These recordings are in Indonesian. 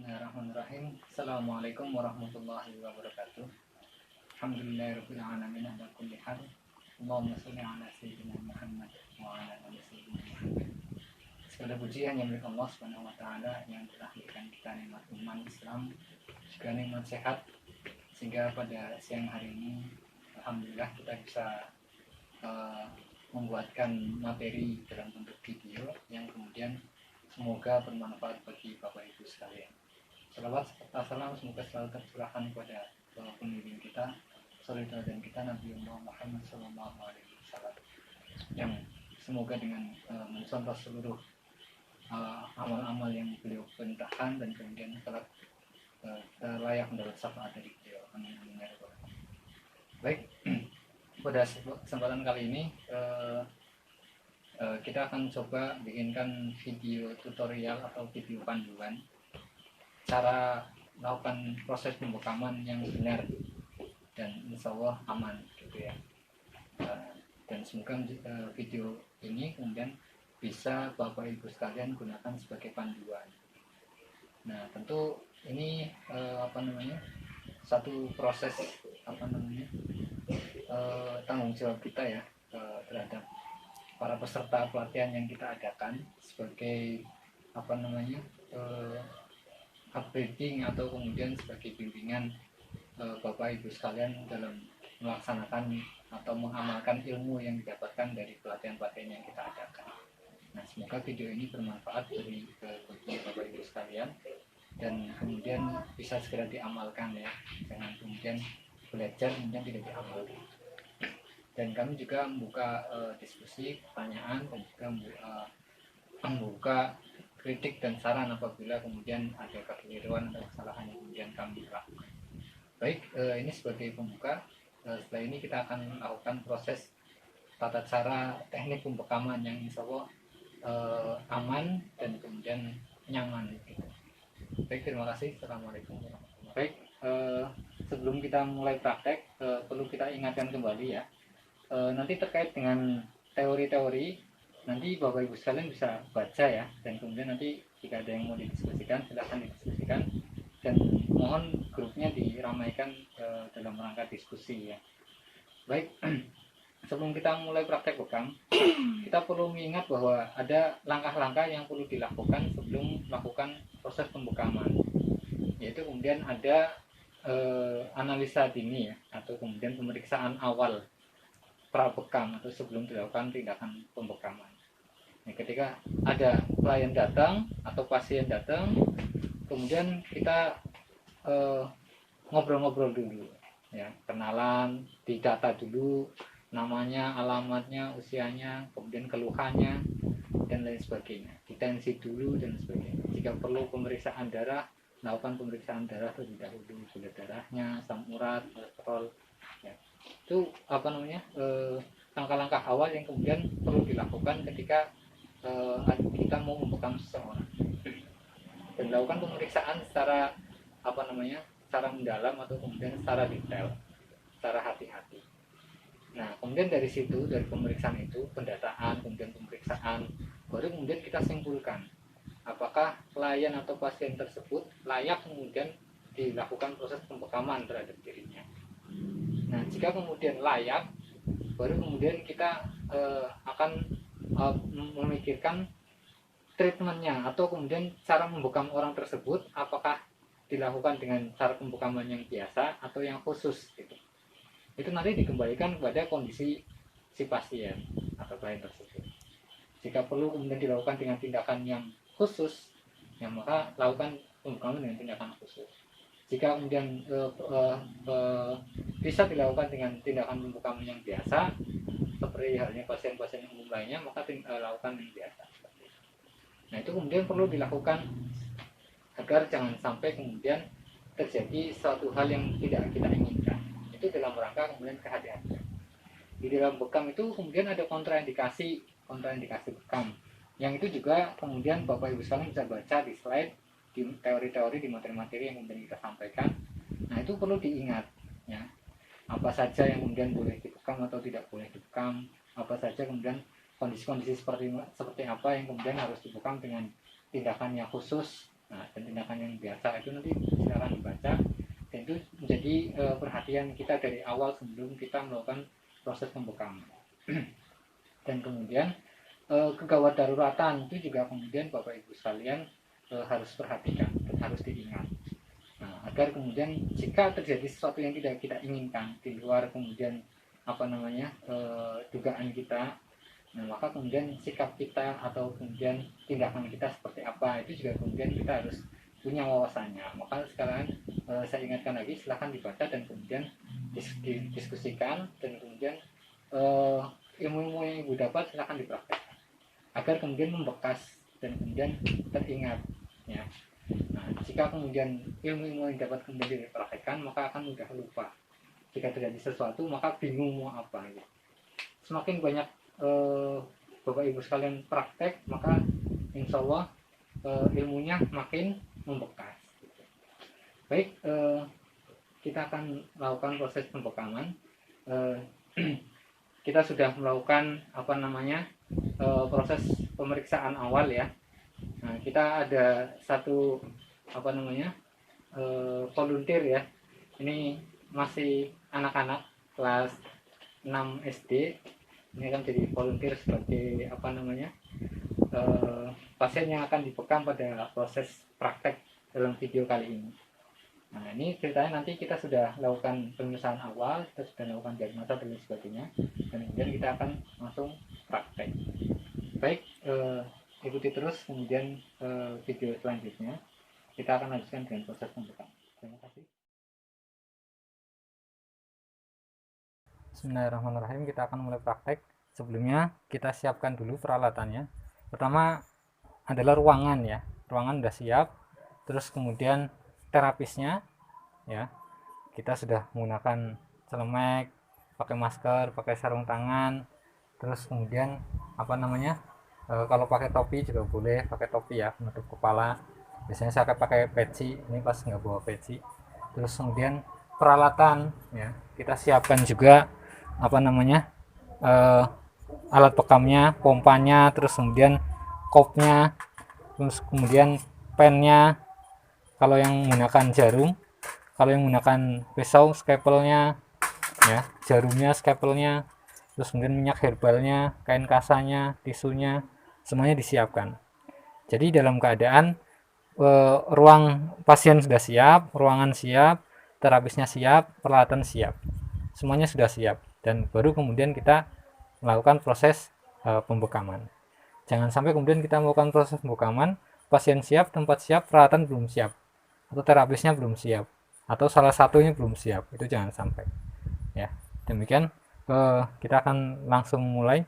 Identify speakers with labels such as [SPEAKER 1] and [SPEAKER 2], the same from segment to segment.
[SPEAKER 1] Bismillahirrahmanirrahim. Assalamualaikum warahmatullahi wabarakatuh. Alhamdulillahirabbil alamin ala kulli hal. Allahumma shalli ala sayyidina Muhammad wa ala ali sayyidina Muhammad. Segala puji hanya milik Allah Subhanahu wa taala yang telah memberikan kita nikmat iman Islam, juga nikmat sehat, sehingga pada siang hari ini alhamdulillah kita bisa membuatkan materi dalam bentuk video yang kemudian semoga bermanfaat bagi Bapak Ibu sekalian. Salawat serta salam semoga selalu tercurahkan kepada pembimbing kita, saudara dan kita Nabi Muhammad SAW, yang semoga dengan mencontoh seluruh amal-amal yang beliau perintahkan dan kemudian kelak layak mendapat syafaat dari beliau. Amin. Baik, pada kesempatan kali ini kita akan coba bikinkan video tutorial atau video panduan cara melakukan proses pembekaman yang benar dan insya Allah aman gitu ya. Dan semoga video ini kemudian bisa Bapak Ibu sekalian gunakan sebagai panduan. Nah tentu ini satu proses tanggung jawab kita ya terhadap para peserta pelatihan yang kita adakan sebagai upgrading atau kemudian sebagai bimbingan Bapak Ibu sekalian dalam melaksanakan atau mengamalkan ilmu yang didapatkan dari pelatihan-pelatihan yang kita adakan. Nah, semoga video ini bermanfaat bagi Bapak Ibu sekalian dan kemudian bisa segera diamalkan ya, jangan kemudian belajar kemudian tidak diamalkan. Dan kami juga membuka diskusi, pertanyaan dan juga membuka kritik dan saran apabila kemudian ada kekeliruan atau kesalahan yang kemudian kami lakukan. Baik, ini sebagai pembuka. Setelah ini kita akan melakukan proses tata cara teknik pembekaman yang insya Allah aman dan kemudian nyaman. Baik, terima kasih. Assalamualaikum warahmatullahi wabarakatuh. Baik, sebelum kita mulai praktek, perlu kita ingatkan kembali ya. Nanti terkait dengan teori-teori, nanti Bapak Ibu sekalian bisa baca ya, dan kemudian nanti jika ada yang mau didiskusikan silahkan didiskusikan dan mohon grupnya diramaikan dalam rangka diskusi ya. Baik, sebelum kita mulai praktek bekam, kita perlu mengingat bahwa ada langkah-langkah yang perlu dilakukan sebelum melakukan proses pembekaman, yaitu kemudian ada analisa dini ya, atau kemudian pemeriksaan awal prabekam atau sebelum dilakukan tindakan pembekaman. Nah, ketika ada klien datang atau pasien datang, kemudian kita ngobrol-ngobrol dulu, ya, kenalan, didata dulu, namanya, alamatnya, usianya, kemudian keluhannya dan lain sebagainya. Ditensi dulu dan sebagainya. Jika perlu pemeriksaan darah, lakukan pemeriksaan darah terlebih dahulu, gula darahnya, asam urat, kolesterol. Ya. Itu langkah-langkah awal yang kemudian perlu dilakukan ketika kita mau membekam seseorang dan melakukan pemeriksaan secara secara mendalam atau kemudian secara detail, secara hati-hati. Nah kemudian dari situ, dari pemeriksaan itu, pendataan, kemudian pemeriksaan, baru kemudian kita simpulkan apakah klien atau pasien tersebut layak kemudian dilakukan proses pembekaman terhadap dirinya. Nah, jika kemudian layak, baru kemudian kita akan memikirkan treatmentnya atau kemudian cara membekam orang tersebut, apakah dilakukan dengan cara pembekaman yang biasa atau yang khusus gitu. Itu nanti dikembalikan kepada kondisi si pasien atau klien tersebut. Jika perlu kemudian dilakukan dengan tindakan yang khusus, ya maka lakukan pembekaman dengan tindakan khusus. Jika kemudian bisa dilakukan dengan tindakan pembekaman yang biasa, seperti halnya pasien-pasien umum lainnya, maka lakukan yang biasa. Nah itu kemudian perlu dilakukan agar jangan sampai kemudian terjadi suatu hal yang tidak kita inginkan. Itu dalam rangka kemudian kehati-hatian. Di dalam bekam itu kemudian ada kontraindikasi bekam. Yang itu juga kemudian Bapak Ibu sekalian bisa baca di slide, di teori-teori, di materi-materi yang kemudian kita sampaikan. Nah itu perlu diingat ya, apa saja yang kemudian boleh dibekam atau tidak boleh dibekam, apa saja kemudian kondisi-kondisi seperti apa yang kemudian harus dibekam dengan tindakan yang khusus Nah, dan tindakan yang biasa itu nanti silakan dibaca, dan itu menjadi perhatian kita dari awal sebelum kita melakukan proses pembekaman. Dan kemudian kegawat daruratan itu juga kemudian Bapak Ibu sekalian harus perhatikan dan harus diingat. Nah, agar kemudian jika terjadi sesuatu yang tidak kita inginkan di luar kemudian dugaan kita, nah maka kemudian sikap kita atau kemudian tindakan kita seperti apa itu juga kemudian kita harus punya wawasannya. Maka sekarang saya ingatkan lagi, silahkan dibaca dan kemudian didiskusikan, dan kemudian ilmu-ilmu yang Ibu dapat silahkan dipraktekkan agar kemudian membekas dan kemudian teringat ya. Nah, jika kemudian ilmu-ilmu yang dapat kemudian dipraktekkan, maka akan mudah lupa. Jika terjadi sesuatu maka bingung mau apa gitu. Semakin banyak Bapak Ibu sekalian praktek, maka insya Allah ilmunya makin membekas. Baik, kita akan melakukan proses pembekaman. Kita sudah melakukan proses pemeriksaan awal ya. Nah, kita ada satu volunteer ya. Ini masih anak-anak kelas 6 SD. Ini akan jadi volunteer sebagai pasien yang akan dibekam pada proses praktek dalam video kali ini. Nah, ini ceritanya nanti kita sudah lakukan pemeriksaan awal, kita sudah lakukan diagnosa dan sebagainya, dan kemudian kita akan langsung praktek. Baik, ikuti terus kemudian video selanjutnya. Kita akan lanjutkan dengan proses pembekaman. Terima kasih. Bismillahirrahmanirrahim, kita akan mulai praktek. Sebelumnya kita siapkan dulu peralatannya. Pertama adalah ruangan ya. Ruangan sudah siap. Terus kemudian terapisnya ya. Kita sudah menggunakan celemek, pakai masker, pakai sarung tangan. Terus kemudian kalau pakai topi juga boleh, pakai topi ya, penutup kepala. Biasanya saya pakai peci, ini pas nggak bawa peci. Terus kemudian peralatan ya, kita siapkan juga alat pekamnya, pompanya, terus kemudian kopnya, terus kemudian pennya kalau yang menggunakan jarum, kalau yang menggunakan pisau scalpelnya ya, jarumnya, scalpelnya, terus kemudian minyak herbalnya, kain kasanya, tisunya, semuanya disiapkan. Jadi dalam keadaan ruang pasien sudah siap, ruangan siap, terapisnya siap, peralatan siap, semuanya sudah siap, dan baru kemudian kita melakukan proses pembekaman. Jangan sampai kemudian kita melakukan proses pembekaman, pasien siap, tempat siap, peralatan belum siap, atau terapisnya belum siap, atau salah satunya belum siap. Itu jangan sampai ya. Demikian kita akan langsung mulai.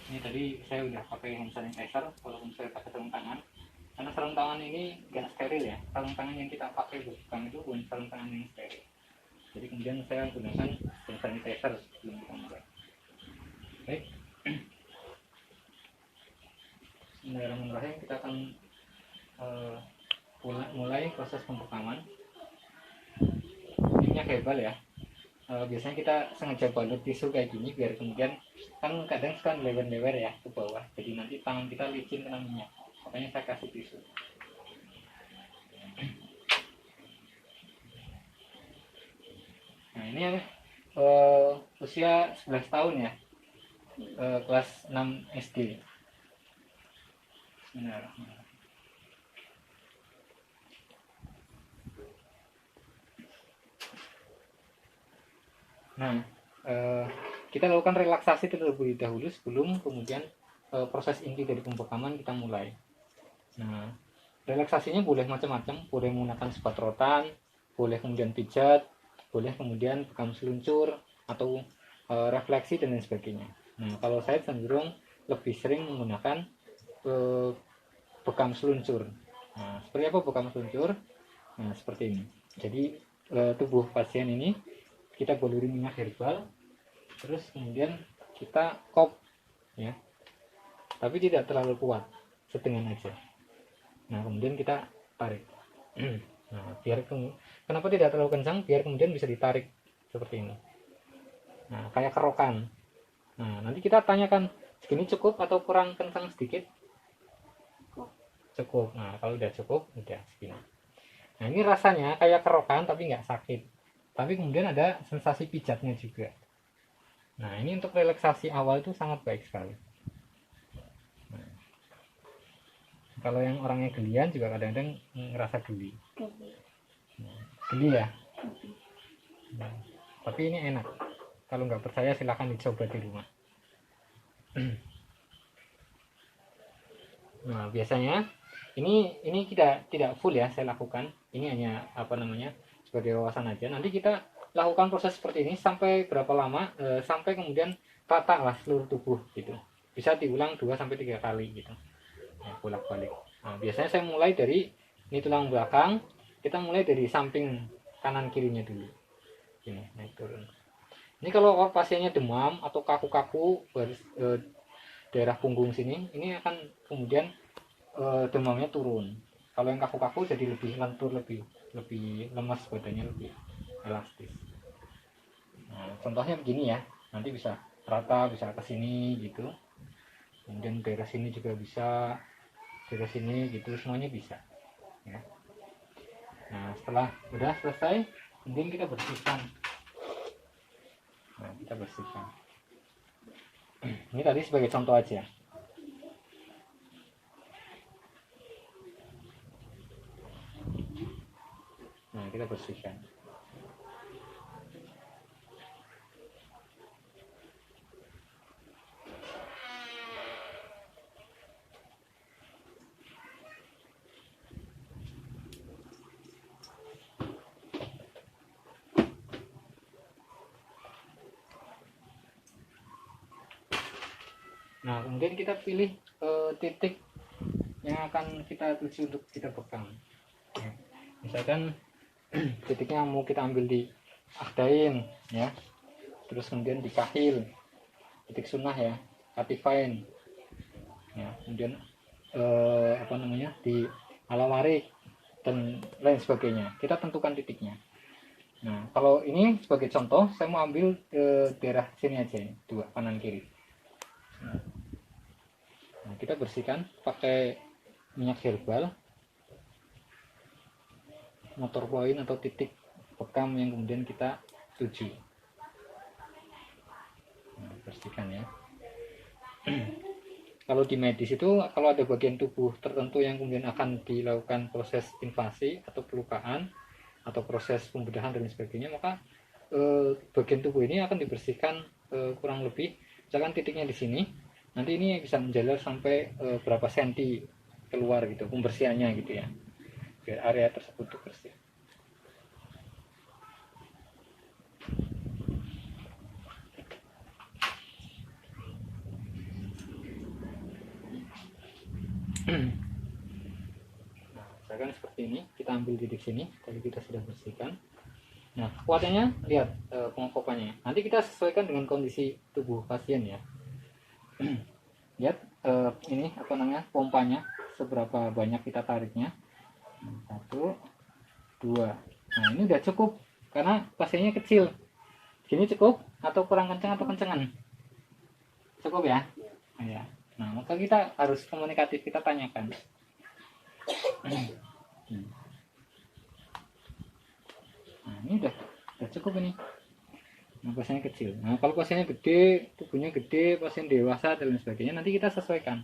[SPEAKER 1] Ini tadi saya udah pakai hand sanitizer, walaupun saya pakai sarung tangan, karena sarung tangan ini nggak steril ya. Sarung tangan yang kita pakai bukan itu bukan sarung tangan yang steril. Jadi kemudian saya gunakan hand sanitizer sebelum kita mulai. Baik. Bismillahirrahmanirrahim, kita akan mulai proses pembekaman. Minyak herbal ya. Biasanya kita sengaja balut tisu kayak gini biar kemudian kan kadang suka lewer-lewer ya ke bawah, jadi nanti tangan kita licin kena minyak, makanya saya kasih tisu. Nah ini usia 11 tahun ya, kelas 6 SD. Bismillahirrahmanirrahim. Nah, kita lakukan relaksasi terlebih dahulu sebelum kemudian proses inti dari pembekaman kita mulai. Nah, relaksasinya boleh macam-macam, boleh menggunakan sebat rotan, boleh kemudian pijat, boleh kemudian bekam seluncur atau refleksi dan lain sebagainya. Nah, kalau saya cenderung lebih sering menggunakan bekam seluncur. Nah, seperti apa bekam seluncur? Nah, seperti ini. Jadi tubuh pasien ini kita baluri minyak herbal, terus kemudian kita kop ya, tapi tidak terlalu kuat, setengah aja. Nah kemudian kita tarik. Nah kenapa tidak terlalu kencang? Biar kemudian bisa ditarik seperti ini. Nah kayak kerokan. Nah nanti kita tanyakan segini cukup atau kurang kencang sedikit. cukup. Nah kalau udah cukup, udah segini. Nah ini rasanya kayak kerokan tapi nggak sakit, tapi kemudian ada sensasi pijatnya juga. Nah ini untuk relaksasi awal itu sangat baik sekali. Nah, kalau yang orangnya gelian juga kadang-kadang ngerasa geli. Nah, geli ya. Nah, tapi ini enak. Kalau nggak percaya silahkan dicoba di rumah. Nah biasanya ini tidak full ya saya lakukan. Ini hanya apa namanya sebagai wawasan aja. Nanti kita lakukan proses seperti ini sampai berapa lama? Sampai kemudian rata lah seluruh tubuh gitu. Bisa diulang 2 sampai 3 kali gitu. Nah, bolak-balik. Nah, biasanya saya mulai dari ini tulang belakang. Kita mulai dari samping kanan kirinya dulu. Ini naik turun. Ini kalau pasiennya demam atau kaku-kaku daerah punggung sini, ini akan kemudian demamnya turun. Kalau yang kaku-kaku jadi lebih lentur, lebih lemas badannya, lebih elastis. Nah, contohnya begini ya, nanti bisa rata, bisa ke sini gitu. Kemudian daerah sini juga bisa, daerah sini gitu, semuanya bisa. Ya. Nah, setelah udah selesai, kemudian kita bersihkan. Nah, kita bersihkan. Ini tadi sebagai contoh aja. Nah, kita bersihkan. Nah, kemudian kita pilih titik yang akan kita tuju untuk kita bekam. Nah, misalkan titiknya mau kita ambil di akdain ya, terus kemudian di kahil, titik sunnah ya, katifain ya, kemudian apa namanya di alawarik dan lain sebagainya. Kita tentukan titiknya. Nah kalau ini sebagai contoh saya mau ambil daerah sini aja, dua kanan kiri. Nah, kita bersihkan pakai minyak herbal, motor poin atau titik bekam yang kemudian kita tuju. Nah, bersihkan ya. Kalau di medis itu kalau ada bagian tubuh tertentu yang kemudian akan dilakukan proses invasi atau pelukaan atau proses pembedahan dan sebagainya, maka bagian tubuh ini akan dibersihkan kurang lebih, misalkan titiknya di sini, nanti ini bisa menjalar sampai berapa senti keluar gitu pembersihannya gitu ya, biar area tersebut tuh bersih. Nah, misalkan seperti ini, kita ambil titik sini, tadi kita sudah bersihkan. Nah, kekuatannya lihat pengokopannya. Nanti kita sesuaikan dengan kondisi tubuh pasien ya. Lihat ini apa namanya pompanya, seberapa banyak kita tariknya. 1, 2. Nah ini udah cukup karena pasiennya kecil. Gini cukup atau kurang kencang atau kencengan? Cukup ya? Ya. Nah maka kita harus komunikatif, kita tanyakan. Nah ini udah cukup ini. Nah, pasiennya kecil. Nah, kalau pasiennya gede, tubuhnya gede, pasien dewasa dan lain sebagainya, nanti kita sesuaikan.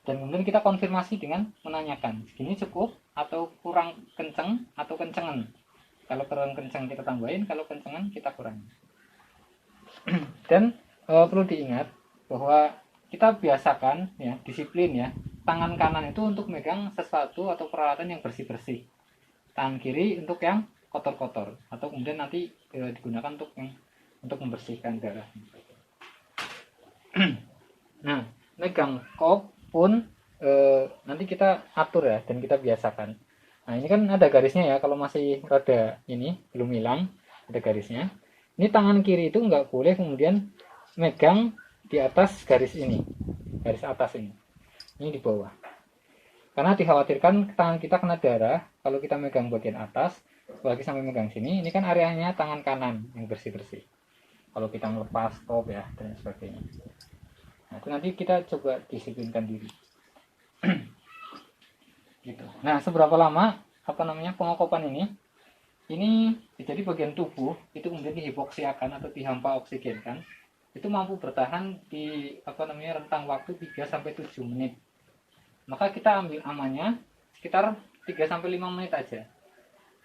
[SPEAKER 1] Dan kemudian kita konfirmasi dengan menanyakan, segini cukup atau kurang kenceng atau kencengan. Kalau kurang kenceng kita tambahin, kalau kencengan kita kurangi. Dan perlu diingat bahwa kita biasakan ya, disiplin ya, tangan kanan itu untuk megang sesuatu atau peralatan yang bersih-bersih. Tangan kiri untuk yang kotor-kotor atau kemudian nanti digunakan untuk membersihkan darah. Nah, megang kop pun nanti kita atur ya dan kita biasakan. Nah, ini kan ada garisnya ya, kalau masih rada ini belum hilang, ada garisnya. Ini tangan kiri itu nggak boleh kemudian megang di atas garis ini, garis atas ini di bawah. Karena dikhawatirkan tangan kita kena darah kalau kita megang bagian atas, apalagi sampai megang sini, ini kan areanya tangan kanan yang bersih-bersih. Kalau kita melepas top ya dan sebagainya. Nah, itu nanti kita coba disiplinkan diri. gitu. Nah, seberapa lama pengokopan ini jadi bagian tubuh itu kemudian dihipoksiakan atau dihampa oksigenkan, itu mampu bertahan di rentang waktu 3 sampai 7 menit. Maka kita ambil amannya sekitar 3 sampai 5 menit aja.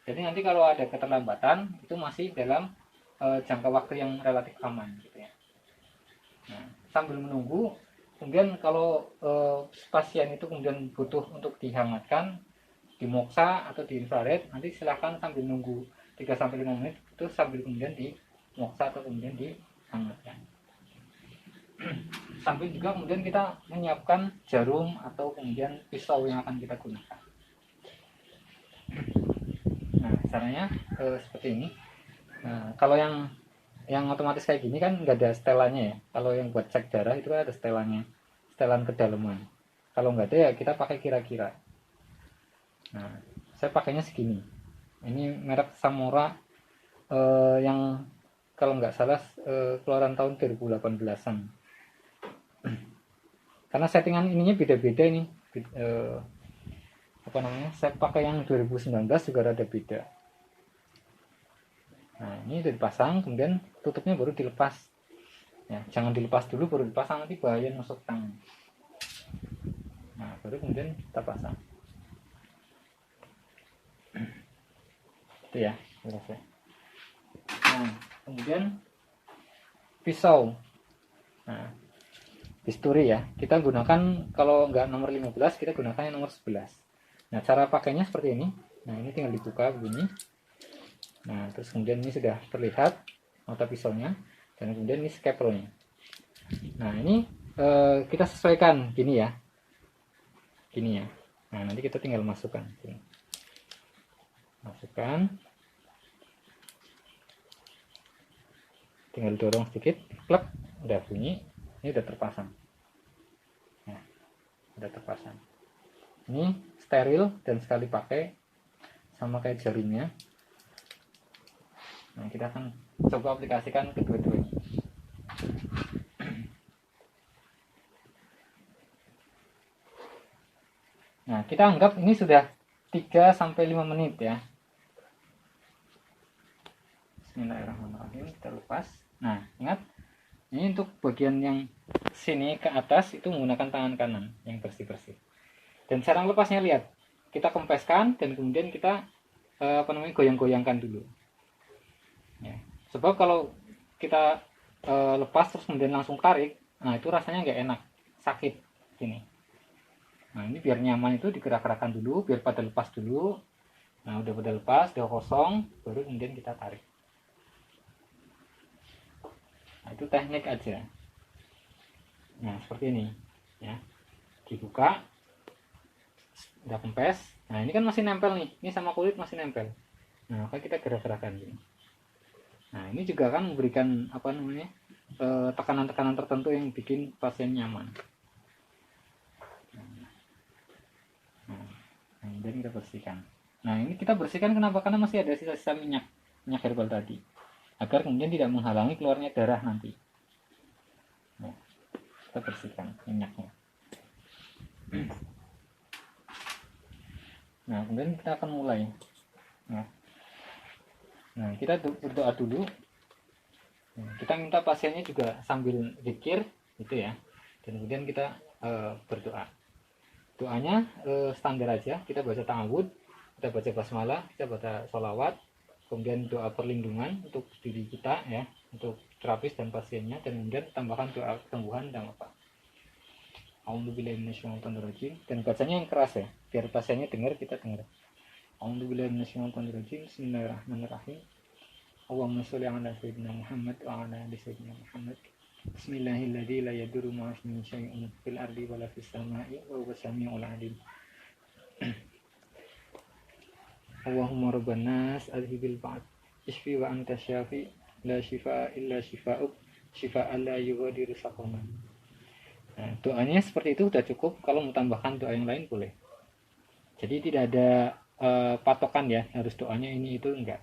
[SPEAKER 1] Jadi nanti kalau ada keterlambatan itu masih dalam jangka waktu yang relatif aman gitu ya. Nah, sambil menunggu, kemudian kalau pasien itu kemudian butuh untuk dihangatkan, dimoksa atau di infrared, nanti silahkan sambil nunggu 3 sampai 5 menit itu sambil kemudian dimoksa atau kemudian dihangatkan. Sambil juga kemudian kita menyiapkan jarum atau kemudian pisau yang akan kita gunakan. Nah, caranya seperti ini. Nah, kalau yang otomatis kayak gini kan nggak ada setelannya ya. Kalau yang buat cek darah itu kan ada setelannya, setelan kedalaman. Kalau nggak ada ya kita pakai kira-kira. Nah, saya pakainya segini. Ini merek Samora yang kalau nggak salah keluaran tahun 2018an. Karena settingan ininya beda-beda ini. Saya pakai yang 2019 juga rada beda. Nah, ini udah dipasang, kemudian tutupnya baru dilepas. Ya, jangan dilepas dulu baru dipasang, nanti bahaya nusuk tangan. Nah, baru kemudian kita pasang. Itu ya, selesai. Nah, kemudian pisau. Nah, bisturi ya. Kita gunakan kalau nggak nomor 15, kita gunakan yang nomor 11. Nah, cara pakainya seperti ini. Nah, ini tinggal dibuka begini. Nah, terus kemudian ini sudah terlihat mata pisaunya, dan kemudian ini scalpelnya. Nah, ini kita sesuaikan gini ya. Gini ya. Nah, nanti kita tinggal masukkan. Gini. Masukkan. Tinggal dorong sedikit, plek, udah bunyi. Ini udah terpasang. Nah, udah terpasang. Ini steril dan sekali pakai, sama kayak jarumnya. Nah, kita akan coba aplikasikan kedua-duanya. Nah, kita anggap ini sudah 3 sampai 5 menit ya. Bismillahirrahmanirrahim, kita lepas. Nah, ingat, ini untuk bagian yang sini ke atas itu menggunakan tangan kanan yang bersih-bersih. Dan cara lepasnya lihat, kita kempeskan dan kemudian kita goyang-goyangkan dulu. Ya. Sebab kalau kita lepas terus kemudian langsung tarik, nah itu rasanya nggak enak, sakit gini. Nah, ini biar nyaman itu digerak-gerakkan dulu, biar pada lepas dulu. Nah, udah pada lepas, udah kosong, baru kemudian kita tarik. Nah, itu teknik aja. Nah, seperti ini ya. Dibuka, udah kempes. Nah, ini kan masih nempel nih, ini sama kulit masih nempel. Nah, maka kita gerak-gerakkan gini. Nah, ini juga kan memberikan tekanan-tekanan tertentu yang bikin pasien nyaman. Nah, kemudian kita bersihkan. Nah, ini kita bersihkan kenapa? Karena masih ada sisa-sisa minyak herbal tadi, agar kemudian tidak menghalangi keluarnya darah nanti. Nah, kita bersihkan minyaknya. Nah, kemudian kita akan mulai. Nah, kita berdoa dulu. Nah, kita minta pasiennya juga sambil zikir, gitu ya. Dan kemudian kita berdoa. Doanya standar aja. Kita baca ta'awud, kita baca basmalah, kita baca sholawat, kemudian doa perlindungan untuk diri kita ya, untuk terapis dan pasiennya, dan kemudian tambahkan doa kesembuhan dan apa. A'udzubillahi minasyaitonirrajim, dan bacanya yang keras ya, biar pasiennya dengar, kita dengar. A'udzubillahi minasyaitonirrajim. Bismillahirrahmanirrahim. Allahumma sholli ala sayyidina Muhammad wa ala ali sayyidina Muhammad. Bismillahilladzi la yadurru ma'a ismihi syai'un fil ardi wala fis sama'i wa huwas samiul 'alim. Allahumma rabban nas adhibil ba'd isfi wa anta syafi la shifaa illa shifaa'uk shifaa'an la yughadiru saqaman. Nah, doanya seperti itu sudah cukup. Kalau mau tambahkan doa yang lain boleh. Jadi tidak ada patokan ya, harus doanya ini itu, enggak.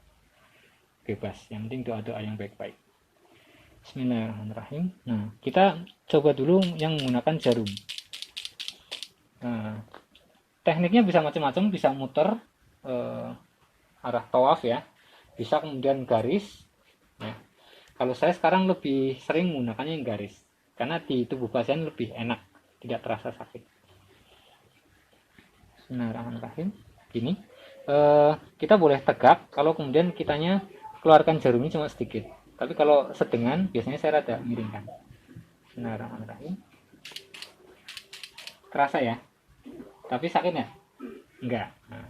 [SPEAKER 1] Bebas, yang penting doa-doa yang baik-baik. Bismillahirrahmanirrahim. Nah, kita coba dulu yang menggunakan jarum. Nah, tekniknya bisa macam-macam, bisa muter arah tawaf ya, bisa kemudian garis. Nah, kalau saya sekarang lebih sering menggunakannya yang garis, karena di tubuh pasien lebih enak, tidak terasa sakit. Bismillahirrahmanirrahim. Gini, kita boleh tegak kalau kemudian kitanya keluarkan jarumnya cuma sedikit. Tapi kalau sedengan, biasanya saya rada miringkan. Bismillahirrahmanirrahim. Terasa ya? Tapi sakit ya? Enggak. Nah.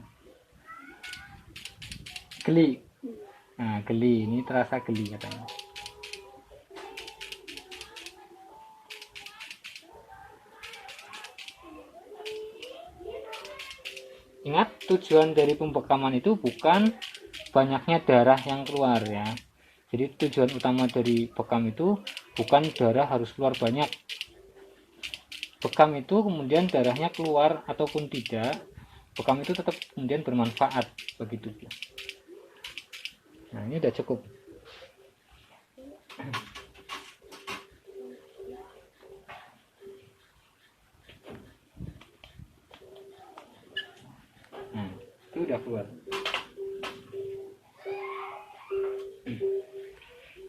[SPEAKER 1] Geli. Nah, geli. Ini terasa geli katanya. Ingat, tujuan dari pembekaman itu bukan banyaknya darah yang keluar ya. Jadi tujuan utama dari bekam itu bukan darah harus keluar banyak. Bekam itu kemudian darahnya keluar ataupun tidak, bekam itu tetap kemudian bermanfaat bagi tubuh. Nah, ini udah cukup. Nah, itu udah keluar.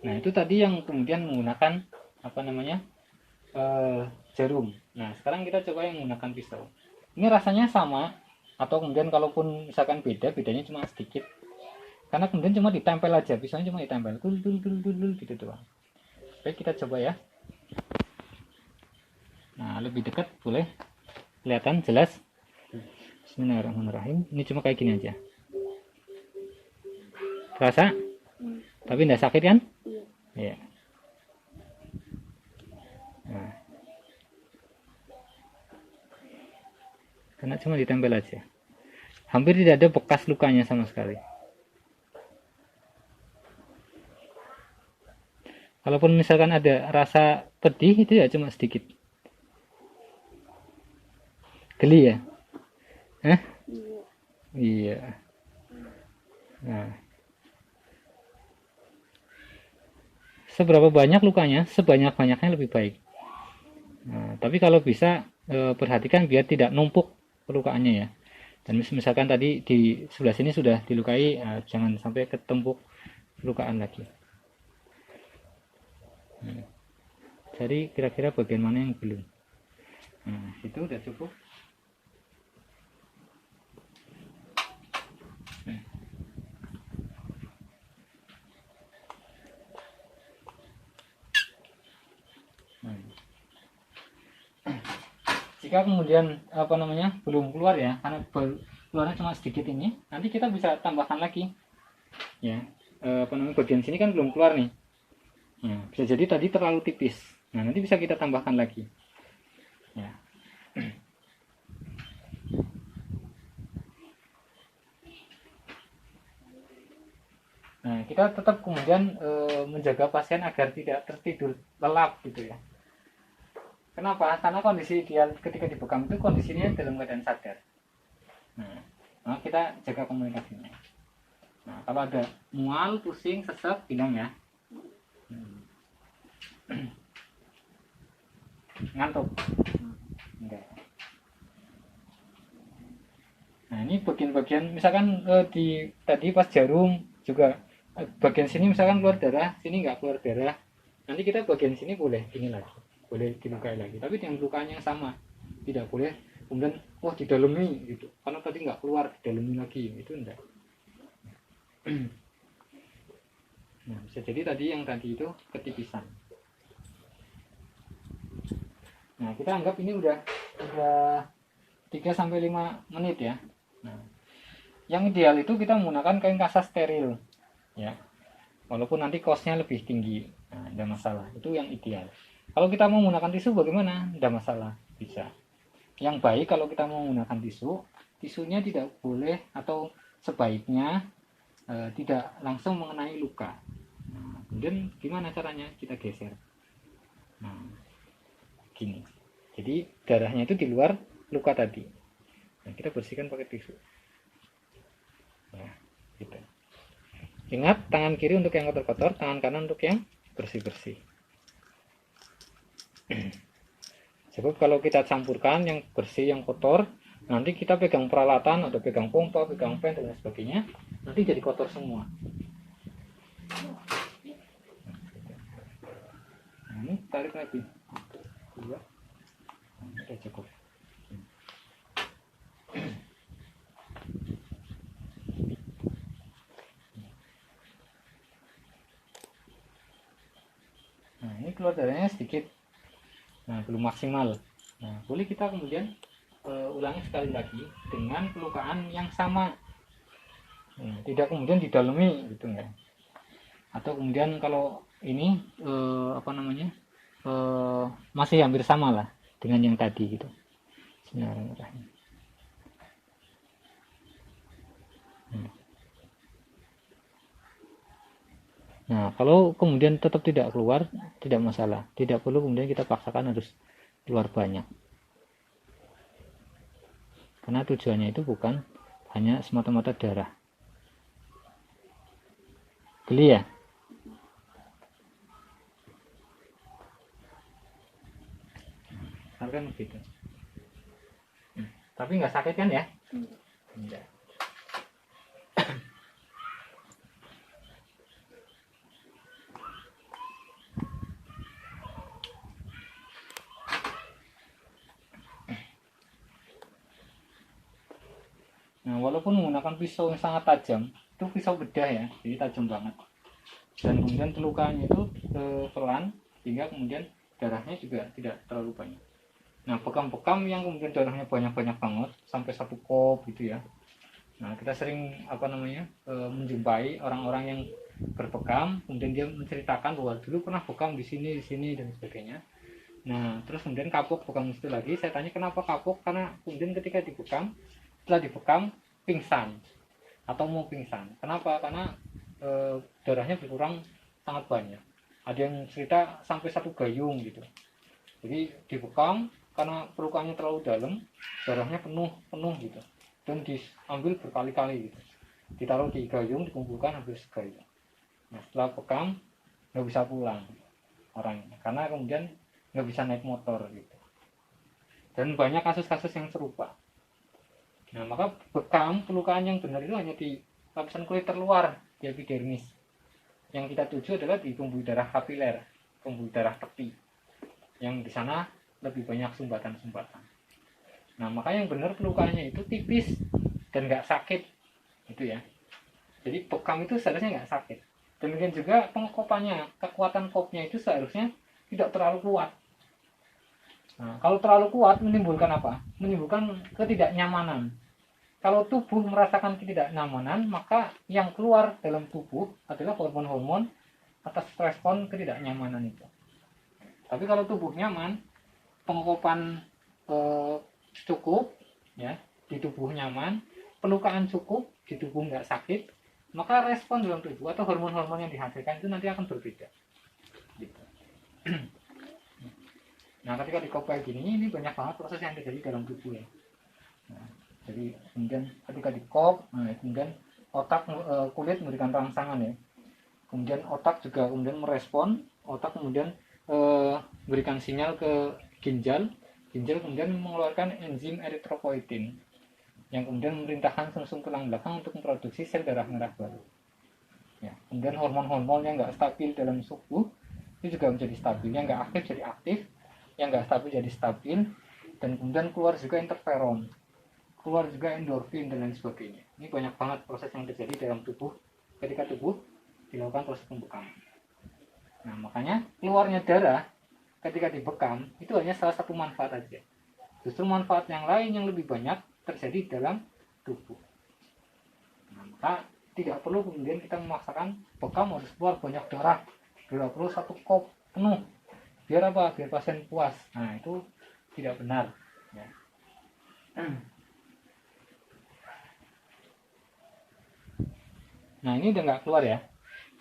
[SPEAKER 1] Nah, itu tadi yang kemudian menggunakan apa namanya jarum. Nah, sekarang kita coba yang menggunakan pisau. Ini rasanya sama, atau kemudian kalaupun misalkan bedanya cuma sedikit. Karena kemudian cuma ditempel aja, pisaunya cuma ditempel, tul gitu doang. Baik, kita coba ya. Nah, lebih dekat boleh, kelihatan jelas. Bismillahirrahmanirrahim. Ini cuma kayak gini aja. Terasa? Tapi tidak sakit kan? Iya. Nah. Karena cuma ditempel aja. Hampir tidak ada bekas lukanya sama sekali. Kalaupun misalkan ada rasa pedih, itu ya cuma sedikit. Geli ya? Hah? Iya. Nah. Seberapa banyak lukanya, sebanyak-banyaknya lebih baik. Nah, tapi kalau bisa perhatikan biar tidak numpuk lukaannya ya. Dan misalkan tadi di sebelah sini sudah dilukai, jangan sampai ketempuk lukaan lagi. Nah, jadi kira-kira bagian mana yang belum. Nah, itu udah cukup. Jika kemudian apa namanya belum keluar ya, karena keluarnya cuma sedikit ini, nanti kita bisa tambahkan lagi ya. Apa namanya bagian sini kan belum keluar nih. Nah, bisa jadi tadi terlalu tipis. Nah, nanti bisa kita tambahkan lagi ya. Nah, kita tetap kemudian menjaga pasien agar tidak tertidur lelap gitu ya. Kenapa? Karena kondisi dia ketika dibekam itu kondisinya dalam keadaan sadar. Nah, kita jaga komunikasinya. Nah, kalau ada mual, pusing, sesek, bilang ya. Ngantuk. Enggak. Nah, ini bagian-bagian misalkan tadi pas jarum juga bagian sini misalkan keluar darah, sini nggak keluar darah. Nanti kita bagian sini boleh ini lagi. Boleh dilukai lagi, tapi dengan lukanya yang sama, tidak boleh kemudian wah didalemi gitu, karena tadi nggak keluar didalemi lagi, itu enggak. Nah, bisa jadi tadi yang tadi itu ketipisan. Nah, kita anggap ini udah 3-5 menit ya. Nah, yang ideal itu kita menggunakan kain kasa steril ya, walaupun nanti kosnya lebih tinggi. Nah, ada masalah, itu yang ideal. Kalau kita mau menggunakan tisu bagaimana? Tidak masalah, bisa. Yang baik kalau kita mau menggunakan tisu, tisunya tidak boleh atau sebaiknya tidak langsung mengenai luka. Nah, kemudian gimana caranya? Kita geser. Nah, gini. Jadi darahnya itu di luar luka tadi. Nah, kita bersihkan pakai tisu. Nah, gitu. Ingat, tangan kiri untuk yang kotor-kotor, tangan kanan untuk yang bersih-bersih. Sebab kalau kita campurkan yang bersih yang kotor, Nanti kita pegang peralatan atau pegang pompa, pegang pen dan lain sebagainya, nanti jadi kotor semua. Nah, ini tarik lagi. Dua. Udah cukup. Nah, ini keluar darahnya sedikit. Nah, belum maksimal. Nah, boleh kita kemudian ulangi sekali lagi dengan pelukaan yang sama. Nah, tidak kemudian didalami gitu enggak. Atau kemudian kalau ini masih hampir sama lah dengan yang tadi gitu. Bismillahirrahmanirrahim. Nah, kalau kemudian tetap tidak keluar, tidak masalah. Tidak perlu kemudian kita paksakan harus keluar banyak. Karena tujuannya itu bukan hanya semata-mata darah. Geli ya? Kan begitu. Tapi nggak sakit kan ya? Enggak. Nah, walaupun menggunakan pisau yang sangat tajam, itu pisau bedah ya, jadi tajam banget. Dan kemudian pelukannya itu pelan, sehingga kemudian darahnya juga tidak terlalu banyak. Nah, bekam-bekam yang kemudian darahnya banyak-banyak banget, sampai 1 kop gitu ya. Nah, kita sering menjumpai orang-orang yang berbekam, kemudian dia menceritakan bahwa dulu pernah bekam di sini dan sebagainya. Nah, terus kemudian kapok bekam itu lagi. Saya tanya kenapa kapok? Karena kemudian ketika dibekam, setelah dibekam pingsan atau mau pingsan. Kenapa? Karena darahnya berkurang sangat banyak. Ada yang cerita sampai 1 gayung gitu. Jadi dibekam karena pelukannya terlalu dalam, darahnya penuh gitu, dan diambil berkali-kali gitu, ditaruh di gayung, dikumpulkan hampir segayung. Nah, setelah bekam nggak bisa pulang orangnya karena kemudian nggak bisa naik motor gitu. Dan banyak kasus-kasus yang serupa. Nah, maka bekam pelukaan yang benar itu hanya di lapisan kulit terluar, di epidermis. Yang kita tuju adalah di pembuluh darah kapiler, pembuluh darah tepi, yang di sana lebih banyak sumbatan-sumbatan. Nah, maka yang benar pelukannya itu tipis dan nggak sakit, gitu ya. Jadi bekam itu seharusnya nggak sakit. Demikian juga pengokopannya, kekuatan kopnya itu seharusnya tidak terlalu kuat. Nah, kalau terlalu kuat menimbulkan apa? Menimbulkan ketidaknyamanan. Kalau tubuh merasakan ketidaknyamanan, maka yang keluar dalam tubuh adalah hormon-hormon atas respon ketidaknyamanan itu. Tapi kalau tubuh nyaman, pengokopan cukup, ya, di tubuh nyaman, pelukaan cukup, di tubuh nggak sakit, maka respon dalam tubuh atau hormon-hormon yang dihasilkan itu nanti akan berbeda. Gitu. Nah, ketika dikop kayak gini, ini banyak banget proses yang terjadi dalam tubuh ya. Nah, jadi kemudian ketika dikop, kemudian otak kulit memberikan rangsangan ya. Kemudian otak juga kemudian merespon, otak kemudian berikan sinyal ke ginjal kemudian mengeluarkan enzim eritropoietin yang kemudian memerintahkan sumsum tulang belakang untuk memproduksi sel darah merah baru. Ya, kemudian hormon-hormon yang nggak stabil dalam tubuh itu juga menjadi stabil, yang nggak aktif jadi aktif, yang nggak stabil jadi stabil, dan kemudian keluar juga interferon, keluar juga endorfin dan lain sebagainya. Ini banyak banget proses yang terjadi dalam tubuh ketika tubuh dilakukan proses pembekaman. Nah, makanya keluarnya darah ketika dibekam itu hanya salah satu manfaat saja. Justru manfaat yang lain yang lebih banyak terjadi dalam tubuh. Nah, maka tidak perlu kemudian kita memaksakan bekam harus keluar banyak darah, tidak perlu 1 kop penuh. Biar apa? Biar pasien puas. Nah, itu tidak benar. Ya. Nah, ini udah nggak keluar ya.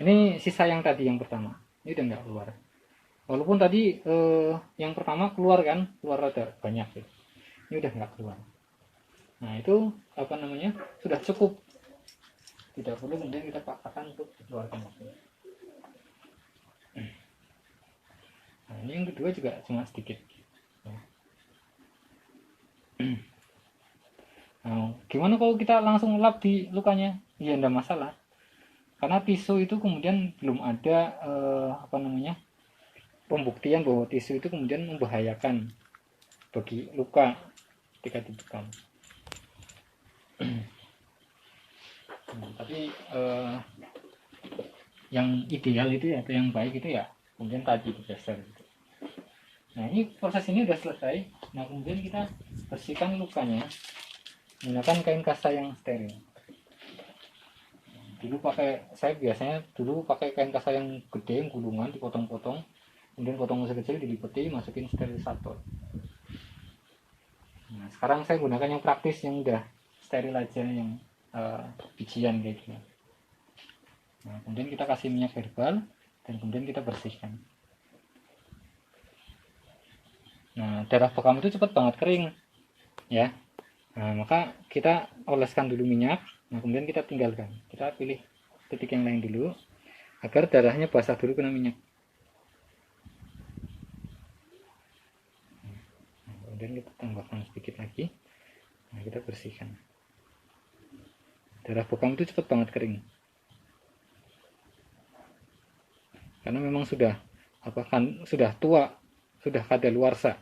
[SPEAKER 1] Ini sisa yang tadi yang pertama. Ini udah nggak keluar. Walaupun tadi yang pertama keluar kan, keluar rada banyak gitu. Ini udah nggak keluar. Nah, itu sudah cukup. Tidak perlu kemudian kita paksakan untuk dikeluarkan. Nah, ini yang kedua juga cuma sedikit. gimana kalau kita langsung lap di lukanya? Ya enggak masalah. Karena tisu itu kemudian belum ada pembuktian bahwa tisu itu kemudian membahayakan bagi luka ketika dibekam. Tapi yang ideal itu ya, atau yang baik itu ya kemudian tadi digeser gitu. Nah ini proses ini udah selesai. Nah kemudian kita bersihkan lukanya menggunakan kain kasa yang steril. Saya biasanya dulu pakai kain kasa yang gede, yang gulungan, dipotong-potong, kemudian potong kecil-kecil, dilipeti, masukin sterilisator. Nah sekarang saya gunakan yang praktis, yang udah steril aja, yang bijian kayak gini. Nah, kemudian kita kasih minyak herbal dan kemudian kita bersihkan. Nah, darah bekam itu cepat banget kering, ya. Nah, maka kita oleskan dulu minyak. Nah, kemudian kita tinggalkan. Kita pilih titik yang lain dulu agar darahnya basah dulu kena minyak. Nah, kemudian kita tambahkan sedikit lagi. Nah, kita bersihkan. Darah bekam itu cepat banget kering. Karena memang sudah tua, sudah kadaluarsa,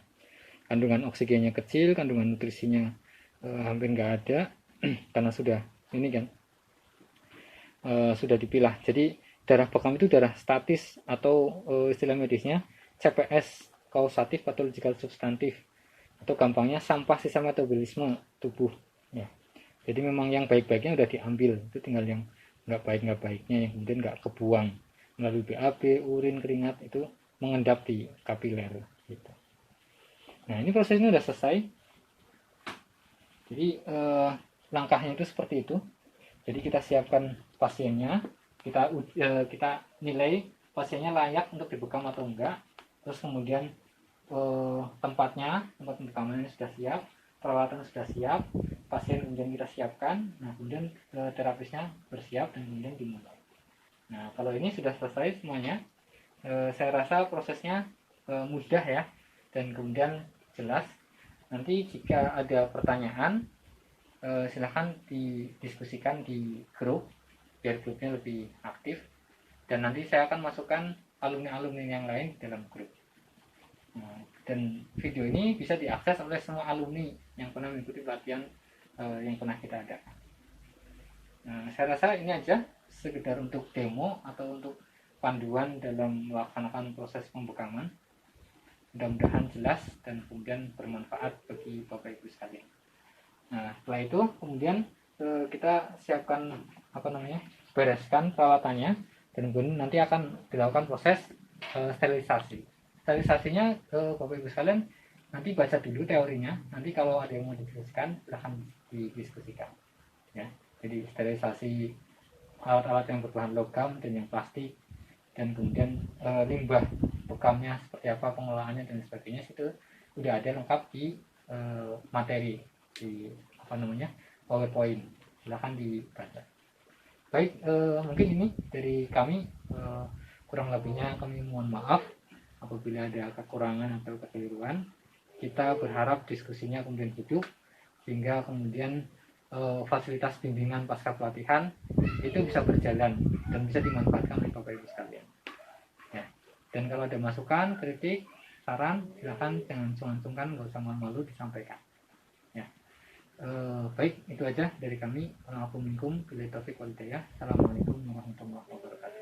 [SPEAKER 1] kandungan oksigennya kecil, kandungan nutrisinya hampir nggak ada karena sudah sudah dipilah. Jadi darah bekam itu darah statis atau istilah medisnya CPS, kausatif patological substantif, atau gampangnya sampah sisa metabolisme tubuh ya. Jadi memang yang baik-baiknya udah diambil, itu tinggal yang nggak baiknya yang kemudian nggak kebuang melalui BAB, urin, keringat, itu mengendap di kapiler gitu. Nah ini prosesnya udah selesai. Jadi langkahnya itu seperti itu. Jadi kita siapkan pasiennya, kita nilai pasiennya layak untuk dibekam atau enggak. Terus kemudian tempat pembekamannya sudah siap, peralatan sudah siap, pasien kemudian kita siapkan. Nah kemudian terapisnya bersiap dan kemudian dimulai. Nah kalau ini sudah selesai semuanya, saya rasa prosesnya mudah ya, dan kemudian jelas. Nanti jika ada pertanyaan, silahkan didiskusikan di grup biar grupnya lebih aktif, dan nanti saya akan masukkan alumni-alumni yang lain di dalam grup. Nah, dan video ini bisa diakses oleh semua alumni yang pernah mengikuti pelatihan yang pernah kita adakan. Nah, saya rasa ini aja sekedar untuk demo atau untuk panduan dalam melaksanakan proses pembekaman. Mudah-mudahan jelas dan kemudian bermanfaat bagi Bapak Ibu sekalian. Nah, setelah itu kemudian kita siapkan bereskan peralatannya, dan kemudian nanti akan dilakukan proses sterilisasi. Sterilisasinya Bapak Ibu sekalian nanti baca dulu teorinya. Nanti kalau ada yang mau didiskusikan silahkan didiskusikan. Ya, jadi sterilisasi alat-alat yang berbahan logam dan yang plastik, dan kemudian limbah bekamnya seperti apa pengelolaannya dan sebagainya, itu udah ada lengkap di materi di PowerPoint. Silahkan dibaca. Baik, mungkin ini dari kami, kurang lebihnya kami mohon maaf apabila ada kekurangan atau kekeliruan. Kita berharap diskusinya kemudian hidup, sehingga kemudian fasilitas bimbingan pasca pelatihan itu bisa berjalan dan bisa dimanfaatkan oleh Bapak Ibu sekalian. Ya. Dan kalau ada masukan, kritik, saran, silakan jangan sungkan-sungkan, nggak usah malu-malu disampaikan. Ya. Baik, itu aja dari kami. Assalamualaikum warahmatullahi wabarakatuh.